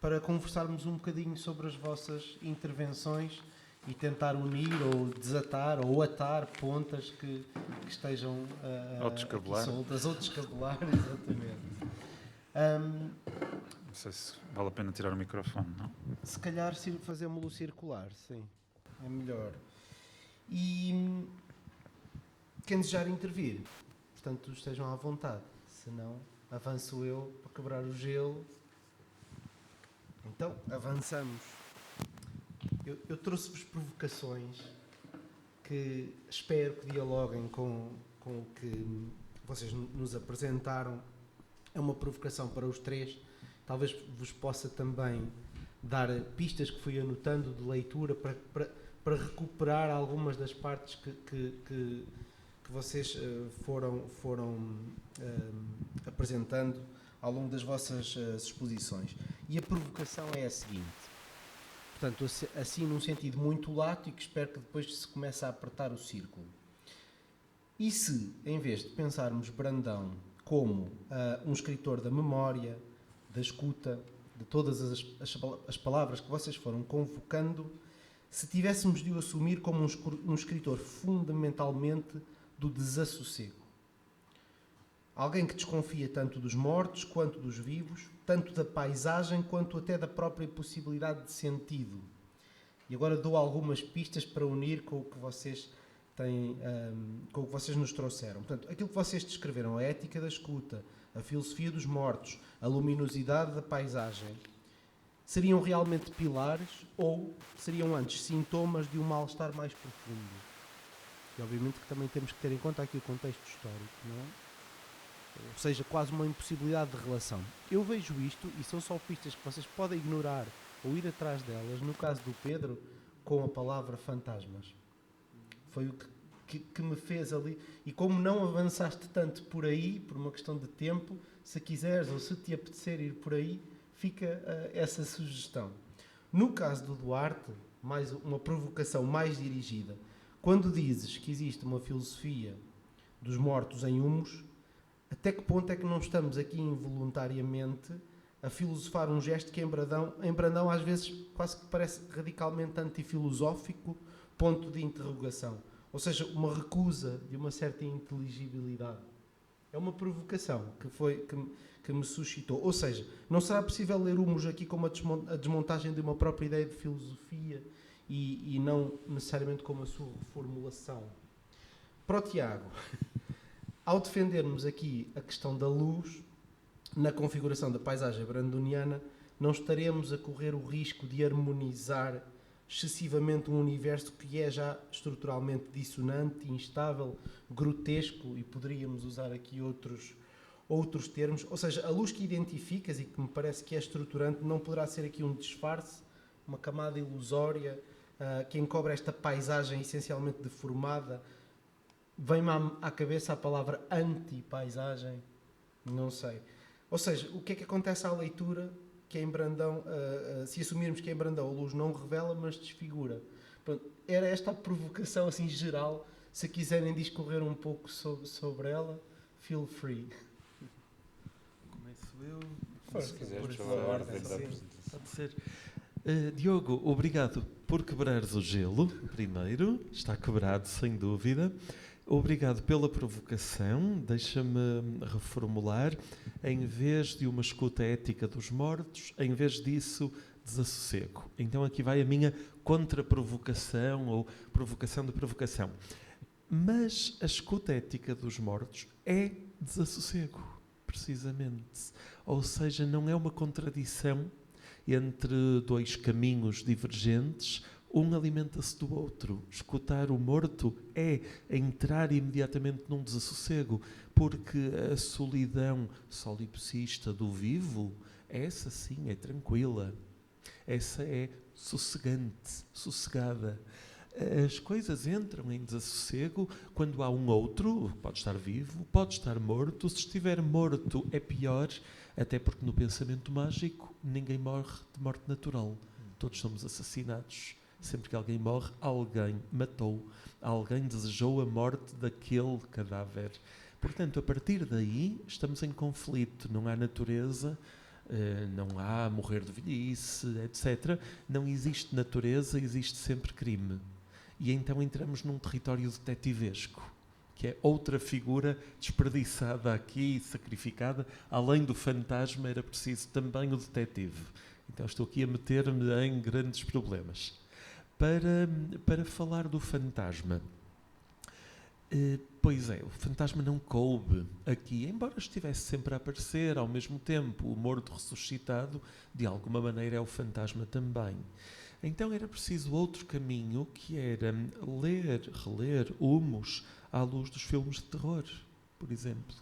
para conversarmos um bocadinho sobre as vossas intervenções e tentar unir ou desatar ou atar pontas que estejam aqui soltas, ou descabelar, exatamente. Não sei se vale a pena tirar o microfone, não? Se calhar fazemos-lo circular, sim, é melhor. E quem desejar intervir, portanto, estejam à vontade, senão avanço eu para quebrar o gelo. Então, avançamos. Eu trouxe-vos provocações que espero que dialoguem com o que vocês nos apresentaram. É uma provocação para os três. Talvez vos possa também dar pistas que fui anotando de leitura para recuperar algumas das partes que vocês foram apresentando ao longo das vossas exposições. E a provocação é a seguinte. Portanto, assim num sentido muito lato, e que espero que depois se comece a apertar o círculo. E se, em vez de pensarmos Brandão como um escritor da memória, da escuta, de todas as palavras que vocês foram convocando, se tivéssemos de o assumir como um escritor fundamentalmente do desassossego? Alguém que desconfia tanto dos mortos quanto dos vivos, tanto da paisagem quanto até da própria possibilidade de sentido. E agora dou algumas pistas para unir com o que vocês têm, com o que vocês nos trouxeram. Portanto, aquilo que vocês descreveram, a ética da escuta, a filosofia dos mortos, a luminosidade da paisagem, seriam realmente pilares ou seriam antes sintomas de um mal-estar mais profundo? E obviamente que também temos que ter em conta aqui o contexto histórico, não é? Ou seja, quase uma impossibilidade de relação. Eu vejo isto, e são só pistas que vocês podem ignorar ou ir atrás delas, no caso do Pedro, com a palavra fantasmas. Foi o que me fez ali. E como não avançaste tanto por aí, por uma questão de tempo, se quiseres ou se te apetecer ir por aí, fica essa sugestão. No caso do Duarte, mais uma provocação mais dirigida. Quando dizes que existe uma filosofia dos mortos em humus, até que ponto é que não estamos aqui involuntariamente a filosofar um gesto que em Brandão às vezes quase que parece radicalmente antifilosófico, ponto de interrogação? Ou seja, uma recusa de uma certa inteligibilidade. É uma provocação que me suscitou. Ou seja, não será possível ler humus aqui como a desmontagem de uma própria ideia de filosofia e não necessariamente como a sua reformulação? Para o Tiago, ao defendermos aqui a questão da luz na configuração da paisagem brandoniana, não estaremos a correr o risco de harmonizar excessivamente um universo que é já estruturalmente dissonante, instável, grotesco, e poderíamos usar aqui outros termos. Ou seja, a luz que identificas e que me parece que é estruturante não poderá ser aqui um disfarce, uma camada ilusória que encobre esta paisagem essencialmente deformada. Vem-me à cabeça a palavra anti-paisagem, não sei. Ou seja, o que é que acontece à leitura que em Brandão, se assumirmos que em Brandão a luz não revela, mas desfigura? Pronto, era esta a provocação assim geral. Se quiserem discorrer um pouco sobre ela, feel free. Começo eu. Se quiseres, pela ordem da apresentação. Pode ser. Diogo, obrigado por quebrares o gelo, primeiro. Está quebrado, sem dúvida. Obrigado pela provocação. Deixa-me reformular. Em vez de uma escuta ética dos mortos, em vez disso, desassossego. Então aqui vai a minha contra-provocação ou provocação de provocação. Mas a escuta ética dos mortos é desassossego, precisamente. Ou seja, não é uma contradição entre dois caminhos divergentes. Um alimenta-se do outro. Escutar o morto é entrar imediatamente num desassossego, porque a solidão solipsista do vivo, essa sim é tranquila. Essa é sossegada. As coisas entram em desassossego quando há um outro, pode estar vivo, pode estar morto. Se estiver morto é pior, até porque no pensamento mágico ninguém morre de morte natural. Todos somos assassinados. Sempre que alguém morre, alguém matou, alguém desejou a morte daquele cadáver. Portanto, a partir daí, estamos em conflito. Não há natureza não há morrer de velhice, etc. Não existe natureza, existe sempre crime. E então entramos num território detetivesco, que é outra figura desperdiçada aqui, sacrificada. Além do fantasma, era preciso também o detetive. Então estou aqui a meter-me em grandes problemas. Para falar do fantasma, pois é, o fantasma não coube aqui, embora estivesse sempre a aparecer ao mesmo tempo. O morto ressuscitado, de alguma maneira, é o fantasma também. Então era preciso outro caminho, que era reler Humus à luz dos filmes de terror, por exemplo.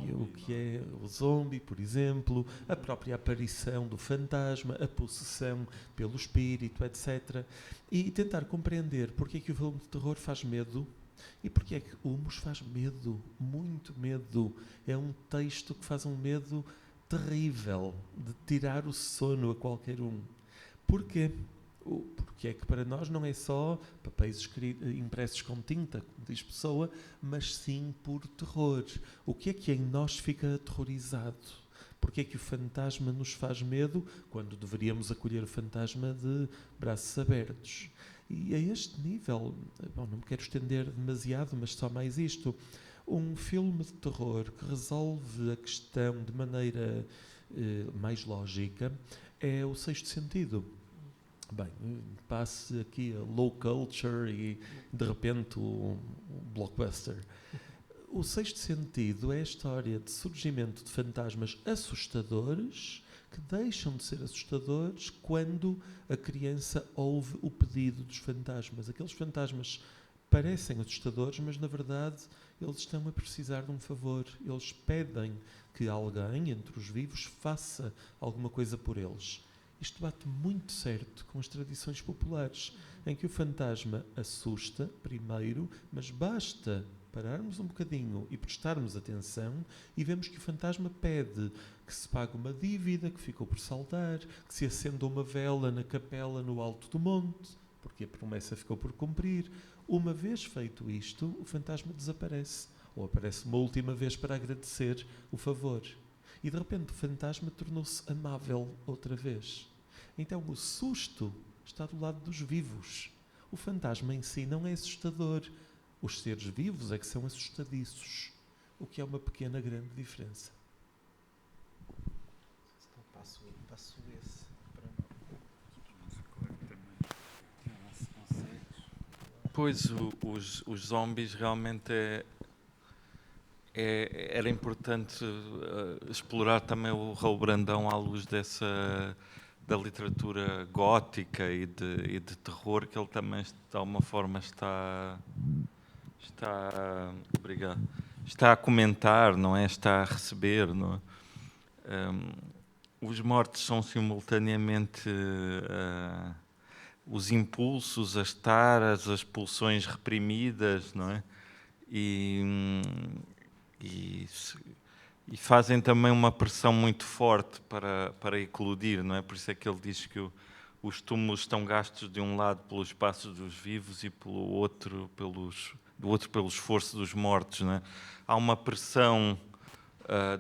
E o que é o zombie, por exemplo, a própria aparição do fantasma, a possessão pelo espírito, etc. E tentar compreender porque é que o filme de terror faz medo e porque é que Humus faz medo, muito medo. É um texto que faz um medo terrível, de tirar o sono a qualquer um. Porquê? Porque é que para nós não é só papéis impressos com tinta, como diz Pessoa, mas sim por terror. O que é que em nós fica aterrorizado? Porque é que o fantasma nos faz medo quando deveríamos acolher o fantasma de braços abertos? E a este nível, bom, não me quero estender demasiado, mas só mais isto. Um filme de terror que resolve a questão de maneira mais lógica é O Sexto Sentido. Bem, passe aqui a low culture e de repente o blockbuster. O Sexto Sentido é a história de surgimento de fantasmas assustadores que deixam de ser assustadores quando a criança ouve o pedido dos fantasmas. Aqueles fantasmas parecem assustadores, mas na verdade eles estão a precisar de um favor. Eles pedem que alguém entre os vivos faça alguma coisa por eles. Isto bate muito certo com as tradições populares, em que o fantasma assusta primeiro, mas basta pararmos um bocadinho e prestarmos atenção e vemos que o fantasma pede que se pague uma dívida que ficou por saldar, que se acenda uma vela na capela no alto do monte, porque a promessa ficou por cumprir. Uma vez feito isto, o fantasma desaparece, ou aparece uma última vez para agradecer o favor. E de repente o fantasma tornou-se amável outra vez. Então o susto está do lado dos vivos. O fantasma em si não é assustador. Os seres vivos é que são assustadiços. O que é uma pequena, grande diferença. Então passo esse para Pois, os zombies realmente era importante explorar também o Raul Brandão à luz da literatura gótica e de terror, que ele também de alguma forma obrigado, está a comentar, não é? Está a receber, não é? Os mortos são simultaneamente os impulsos, as taras, as pulsões reprimidas, não é? E fazem também uma pressão muito forte para eclodir, não é? Por isso é que ele diz que os túmulos estão gastos de um lado pelos passos dos vivos e do outro pelo esforço dos mortos, não é? Há uma pressão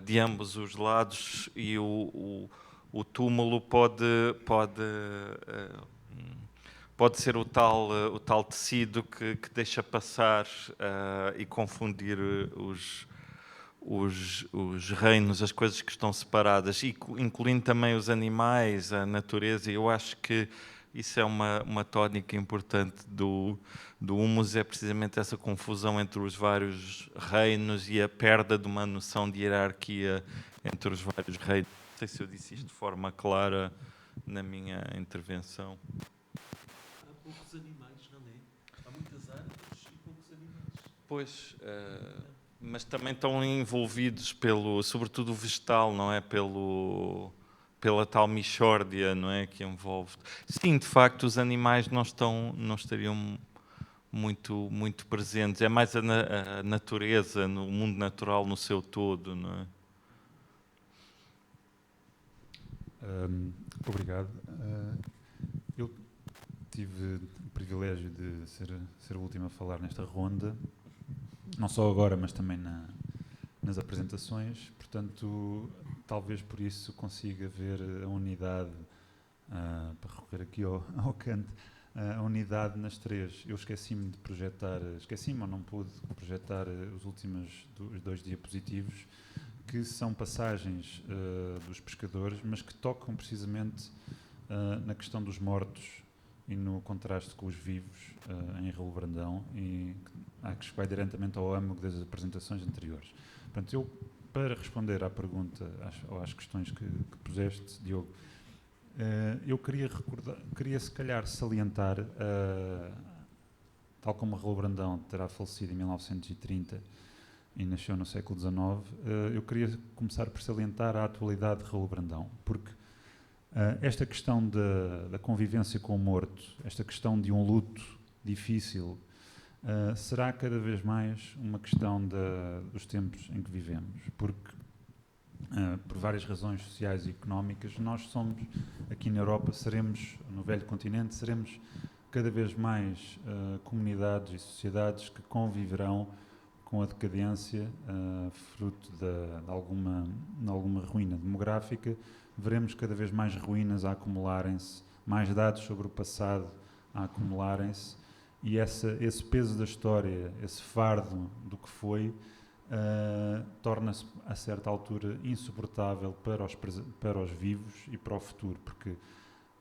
de ambos os lados e o túmulo pode ser o tal tecido que deixa passar e confundir os reinos, as coisas que estão separadas, incluindo também os animais, a natureza. Eu acho que isso é uma tónica importante do Humus, é precisamente essa confusão entre os vários reinos e a perda de uma noção de hierarquia entre os vários reinos. Não sei se eu disse isto de forma clara na minha intervenção. Há poucos animais, René. Há muitas árvores e poucos animais. Pois, mas também estão envolvidos sobretudo o vegetal, não é? Pela tal mixórdia, não é? Que envolve. Sim, de facto, os animais não estariam muito presentes. É mais a natureza, no mundo natural no seu todo, não é? Obrigado. Eu tive o privilégio de ser o último a falar nesta ronda, não só agora, mas também nas apresentações. Portanto, talvez por isso consiga ver a unidade, para recorrer aqui ao Kant, a unidade nas três. Eu esqueci-me de projetar, ou não pude projetar os últimos 2 diapositivos, que são passagens dos pescadores, mas que tocam precisamente na questão dos mortos e no contraste com os vivos em Raul Brandão, e que vai diretamente ao âmago das apresentações anteriores. Portanto, eu, para responder à pergunta, às questões que puseste, Diogo, eu queria se calhar salientar, tal como Raul Brandão terá falecido em 1930 e nasceu no século XIX, eu queria começar por salientar a atualidade de Raul Brandão, porque esta questão da convivência com o morto, esta questão de um luto difícil, será cada vez mais uma questão dos tempos em que vivemos, porque por várias razões sociais e económicas, nós somos, aqui na Europa, no velho continente, seremos cada vez mais comunidades e sociedades que conviverão com a decadência, fruto de alguma ruína demográfica. Veremos cada vez mais ruínas a acumularem-se, mais dados sobre o passado a acumularem-se, e esse peso da história, esse fardo do que foi, torna-se a certa altura insuportável para os vivos e para o futuro, porque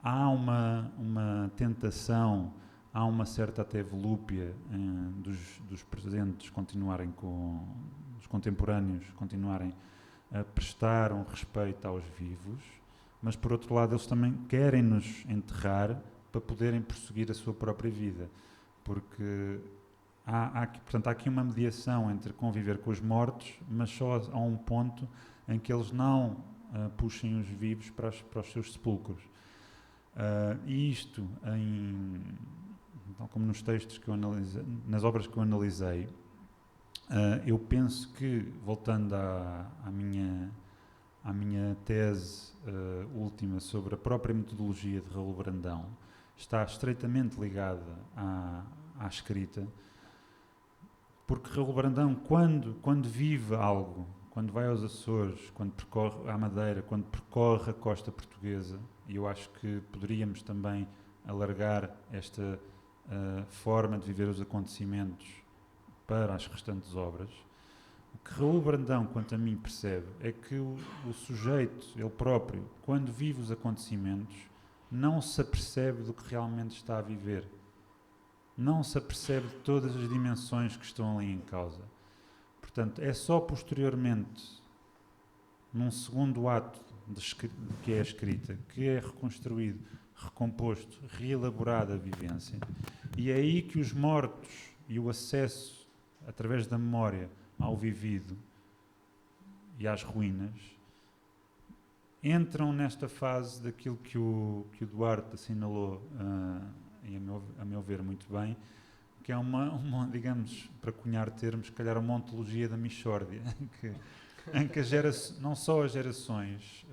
há uma tentação, há uma certa até volúpia dos presentes continuarem os contemporâneos continuarem a prestar um respeito aos vivos, mas por outro lado eles também querem nos enterrar para poderem prosseguir a sua própria vida, porque portanto, há aqui uma mediação entre conviver com os mortos, mas só a um ponto em que eles não puxem os vivos para os seus sepulcros. E isto, tal como nos textos que eu analisei, nas obras que eu analisei, eu penso que, voltando à minha tese última sobre a própria metodologia de Raul Brandão, está estreitamente ligada à escrita, porque Raul Brandão, quando vive algo, quando vai aos Açores, quando percorre a Madeira, quando percorre a costa portuguesa, e eu acho que poderíamos também alargar esta forma de viver os acontecimentos para as restantes obras, o que Raul Brandão, quanto a mim, percebe é que o sujeito, ele próprio, quando vive os acontecimentos, não se apercebe do que realmente está a viver. Não se apercebe de todas as dimensões que estão ali em causa. Portanto, é só posteriormente, num segundo ato que é a escrita, que é reconstruído, recomposto, reelaborada a vivência, e é aí que os mortos e o acesso, através da memória, ao vivido e às ruínas, entram nesta fase daquilo que o Duarte assinalou, e a meu ver muito bem, que é uma, digamos, para cunhar termos, se calhar uma ontologia da mixórdia, em que não só as gerações,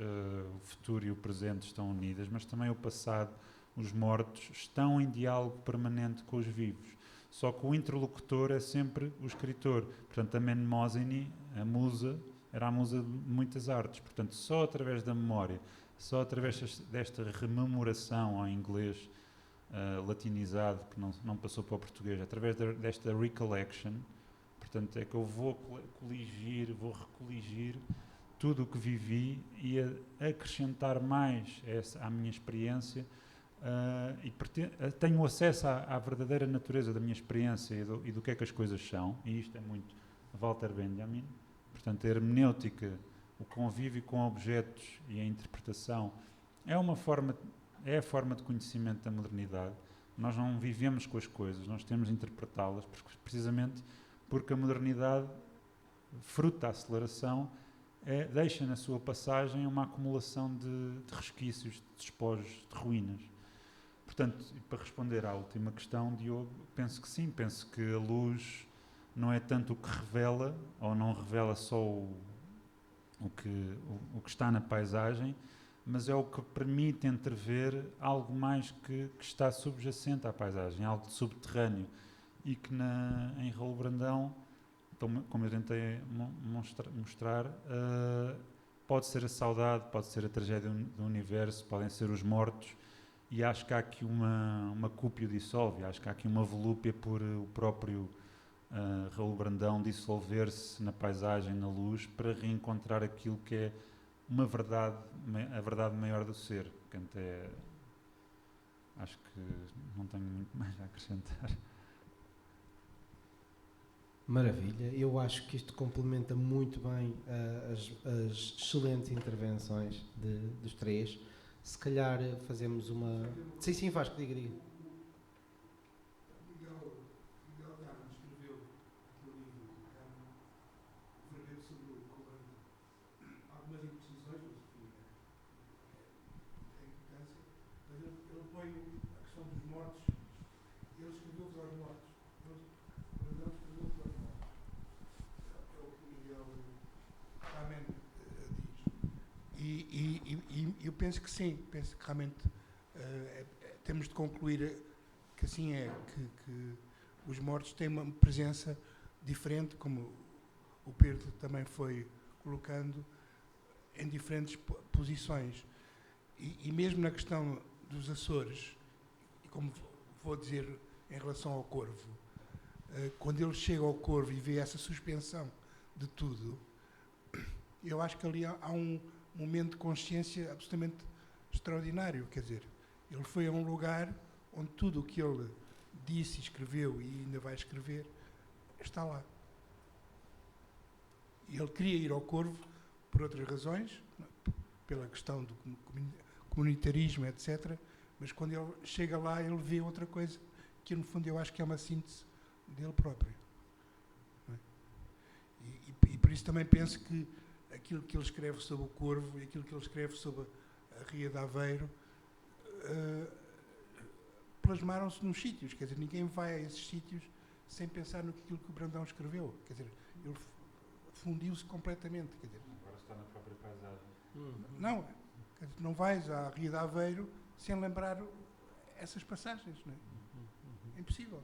o futuro e o presente estão unidas, mas também o passado, os mortos, estão em diálogo permanente com os vivos. Só que o interlocutor é sempre o escritor. Portanto, a Mnemosyne, a musa, era a musa de muitas artes. Portanto, só através da memória, só através desta rememoração ao inglês latinizado, que não passou para o português, através desta recollection, portanto, é que eu vou vou recoligir tudo o que vivi e acrescentar mais à minha experiência, e tenho acesso à verdadeira natureza da minha experiência e do que é que as coisas são, e isto é muito Walter Benjamin. Portanto, a hermenêutica, o convívio com objetos e a interpretação é a forma de conhecimento da modernidade. Nós não vivemos com as coisas, nós temos de interpretá-las, precisamente porque a modernidade, fruto da aceleração, deixa na sua passagem uma acumulação de resquícios, de despojos, de ruínas. Portanto, para responder à última questão, Diogo, penso que sim, penso que a luz não é tanto o que revela, ou não revela só o que está na paisagem, mas é o que permite entrever algo mais que está subjacente à paisagem, algo de subterrâneo, e que em Raul Brandão, como eu tentei mostrar, pode ser a saudade, pode ser a tragédia do universo, podem ser os mortos, e acho que há aqui uma cúpia dissolve, acho que há aqui uma volúpia por o próprio Raul Brandão dissolver-se na paisagem, na luz, para reencontrar aquilo que é uma verdade, a verdade maior do ser. Portanto, acho que não tenho muito mais a acrescentar. Maravilha, eu acho que isto complementa muito bem as excelentes intervenções dos três. Se calhar fazemos uma... Sim, Vasco, diga. Miguel Carmo escreveu no livro o verbete sobre o colorante. Algumas imprecisões, mas enfim, tem importância. Mas ele põe a questão dos mortos. Ele escreveu-vos aos mortos. Brandão escreveu-vos aos mortos. É o que Miguel realmente diz. E eu penso que sim, penso que realmente temos de concluir que assim é, que os mortos têm uma presença diferente, como o Pedro também foi colocando, em diferentes posições. E mesmo na questão dos Açores, e como vou dizer em relação ao Corvo, quando ele chega ao Corvo e vê essa suspensão de tudo, eu acho que ali há um momento de consciência absolutamente extraordinário. Quer dizer, ele foi a um lugar onde tudo o que ele disse, escreveu e ainda vai escrever está lá. E ele queria ir ao Corvo por outras razões, pela questão do comunitarismo, etc. Mas quando ele chega lá, ele vê outra coisa que, no fundo, eu acho que é uma síntese dele próprio. Não é? E por isso também penso que aquilo que ele escreve sobre o Corvo e aquilo que ele escreve sobre a Ria de Aveiro plasmaram-se nos sítios. Quer dizer, ninguém vai a esses sítios sem pensar no que o Brandão escreveu. Quer dizer, ele fundiu-se completamente. Quer dizer, Agora está na própria paisagem. não, quer dizer, não vais à Ria de Aveiro sem lembrar essas passagens. Não é? É impossível.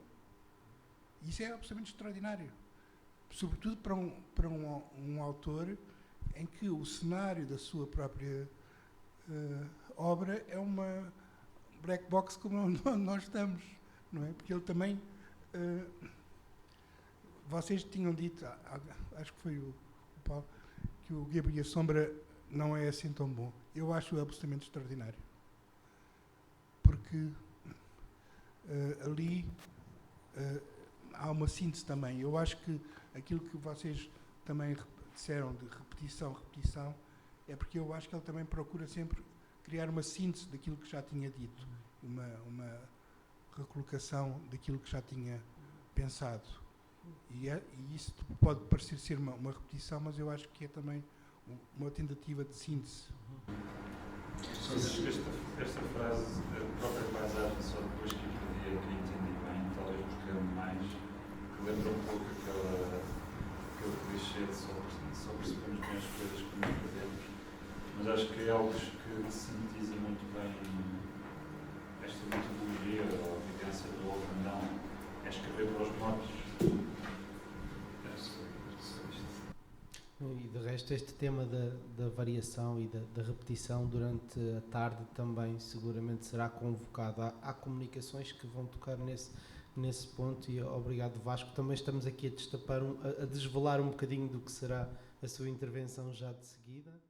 E isso é absolutamente extraordinário. Sobretudo para um autor em que o cenário da sua própria obra é uma black box como nós estamos, não é? Porque ele também... vocês tinham dito, acho que foi o Paulo, que o Guebre e a Sombra não é assim tão bom. Eu acho absolutamente extraordinário. Porque ali há uma síntese também. Eu acho que aquilo que vocês também disseram de repetição, é porque eu acho que ele também procura sempre criar uma síntese daquilo que já tinha dito, uma recolocação daquilo que já tinha pensado. E isso pode parecer ser uma repetição, mas eu acho que é também uma tentativa de síntese. Esta frase, a própria paisagem, só depois que eu entendi bem, talvez buscando mais, que lembra um pouco aquele clichê de só percebemos bem as coisas quando as perdemos, mas acho que é algo que sintetiza muito bem esta metodologia ou a vivência do Brandão, é escrever para os mortos. E de resto este tema da variação e da repetição durante a tarde também seguramente será convocado. Há comunicações que vão tocar nesse ponto e obrigado Vasco. Também estamos aqui a desvelar um bocadinho do que será a sua intervenção já de seguida.